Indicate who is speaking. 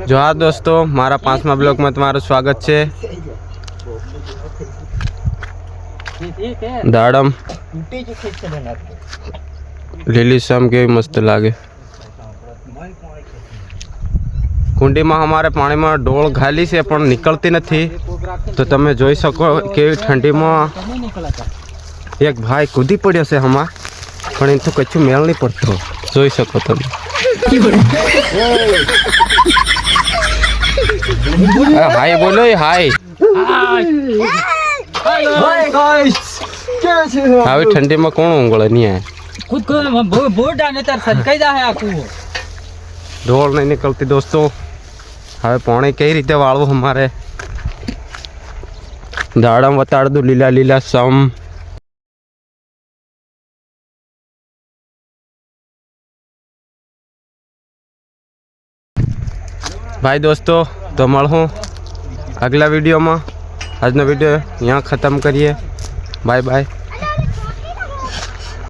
Speaker 1: જોહાર દોસ્તો, મારા 5મા બ્લોગમાં તમારું સ્વાગત છે। દાડમ લીલી સમ કેવી મસ્ત લાગે। કુંડીમાં અમારે પાણીમાં ડોળ ઘાલી છે પણ નીકળતી નથી, તો તમે જોઈ શકો કેવી ઠંડીમાં એક ભાઈ કૂદી પડ્યો છે હમણાં, પણ એ તો કશું મેળ નહીં પડતો, જોઈ શકો તમે। हाय बोलो हाय। हावे ठंडी में कौन उंगले नहीं है
Speaker 2: खुद को बोर्ड डालने तर सनकाई जा है आपको
Speaker 1: ढोल नहीं निकलती दोस्तों। हावे पानी कई रीते वाळवो हमारे दाड़म वताड़ दो लीला लीला सम। भाई दोस्तों तो મળું अगला वीडियो में। आज वीडियो यहाँ ख़त्म करिए। Bye bye.